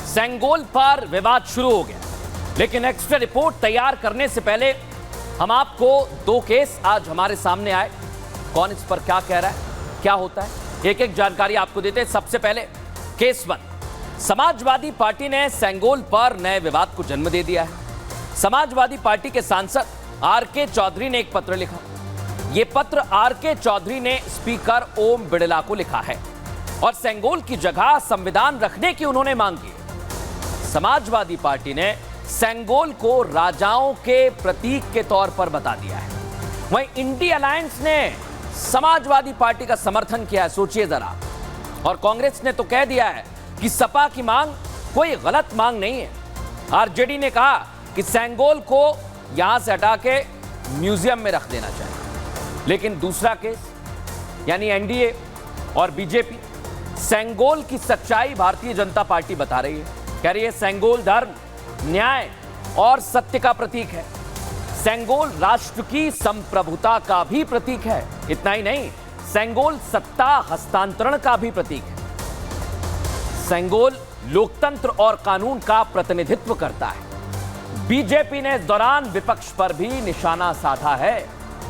सेंगोल पर विवाद शुरू हो गया, लेकिन एक्स्ट्रा रिपोर्ट तैयार करने से पहले हम आपको दो केस आज हमारे सामने आए। कौन इस पर क्या कह रहा है, क्या होता है, एक एक जानकारी आपको देते हैं। सबसे पहले केस 1, समाजवादी पार्टी ने सेंगोल पर नए विवाद को जन्म दे दिया है। समाजवादी पार्टी के सांसद आर.के. चौधरी ने एक पत्र लिखा। यह पत्र आर.के. चौधरी ने स्पीकर ओम बिड़ला को लिखा है और सेंगोल की जगह संविधान रखने की उन्होंने मांग की। समाजवादी पार्टी ने सेंगोल को राजाओं के प्रतीक के तौर पर बता दिया है। वहीं इंडिया अलायंस ने समाजवादी पार्टी का समर्थन किया है, सोचिए जरा। और कांग्रेस ने तो कह दिया है कि सपा की मांग कोई गलत मांग नहीं है। आरजेडी ने कहा कि सेंगोल को यहां से हटा के म्यूजियम में रख देना चाहिए। लेकिन दूसरा केस यानी एनडीए और बीजेपी, सेंगोल की सच्चाई भारतीय जनता पार्टी बता रही है। कह रही है सेंगोल धर्म, न्याय और सत्य का प्रतीक है। सेंगोल राष्ट्र की संप्रभुता का भी प्रतीक है। इतना ही नहीं, सेंगोल सत्ता हस्तांतरण का भी प्रतीक है। सेंगोल लोकतंत्र और कानून का प्रतिनिधित्व करता है। बीजेपी ने इस दौरान विपक्ष पर भी निशाना साधा है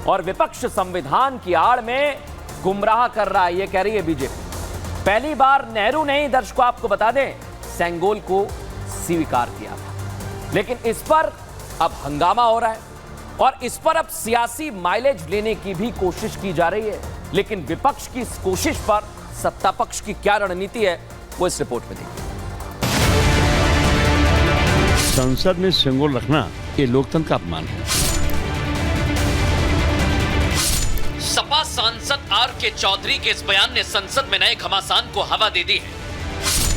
और विपक्ष संविधान की आड़ में गुमराह कर रहा है, यह कह रही है बीजेपी। पहली बार नेहरू ने ही, दर्शकों आपको बता दें, सेंगोल को स्वीकार किया था, लेकिन इस पर अब हंगामा हो रहा है और इस पर अब सियासी माइलेज लेने की भी कोशिश की जा रही है। लेकिन विपक्ष की इस कोशिश पर सत्ता पक्ष की क्या रणनीति है, वो इस रिपोर्ट में देखिए। संसद में सेंगोल रखना ये लोकतंत्र का अपमान है। सपा सांसद आर.के. चौधरी के इस बयान ने संसद में नए घमासान को हवा दे दी है।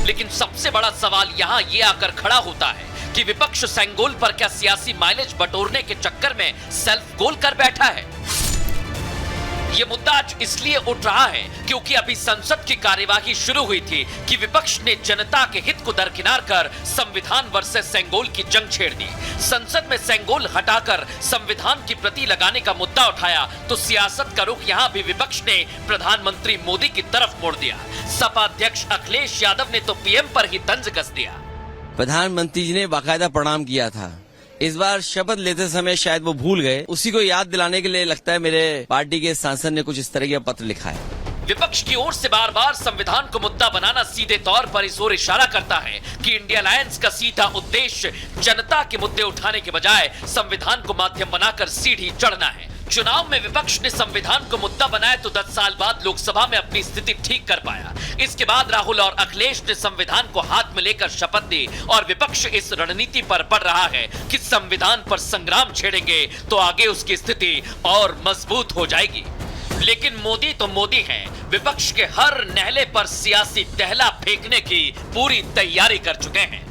लेकिन सबसे बड़ा सवाल यहां यह आकर खड़ा होता है कि विपक्ष सेंगोल पर क्या सियासी माइलेज बटोरने के चक्कर में सेल्फ गोल कर बैठा है। यह मुद्दा आज इसलिए उठ रहा है क्योंकि अभी संसद की कार्यवाही शुरू हुई थी कि विपक्ष ने जनता के हित को दरकिनार कर संविधान वर्सेस सेंगोल की जंग छेड़ दी। संसद में सेंगोल हटाकर संविधान की प्रति लगाने का मुद्दा उठाया तो सियासत का रुख यहां भी विपक्ष ने प्रधानमंत्री मोदी की तरफ मोड़ दिया। सपा अध्यक्ष अखिलेश यादव ने तो पीएम पर ही तंज कस दिया। प्रधानमंत्री जी ने बाकायदा प्रणाम किया था। इस बार शपथ लेते समय शायद वो भूल गए, उसी को याद दिलाने के लिए लगता है मेरे पार्टी के सांसद ने कुछ इस तरह का पत्र लिखा है। विपक्ष की ओर से बार बार संविधान को मुद्दा बनाना सीधे तौर पर इस ओर इशारा करता है कि इंडिया अलायंस का सीधा उद्देश्य जनता के मुद्दे उठाने के बजाय संविधान को माध्यम बनाकर सीढ़ी चढ़ना है। चुनाव में विपक्ष ने संविधान को मुद्दा बनाया तो 10 साल बाद लोकसभा में अपनी स्थिति ठीक कर पाया। इसके बाद राहुल और अखिलेश ने संविधान को हाथ में लेकर शपथ दी और विपक्ष इस रणनीति पर बढ़ रहा है कि संविधान पर संग्राम छेड़ेंगे तो आगे उसकी स्थिति और मजबूत हो जाएगी। लेकिन मोदी तो मोदी हैं, विपक्ष के हर नहले पर सियासी टहला फेंकने की पूरी तैयारी कर चुके हैं।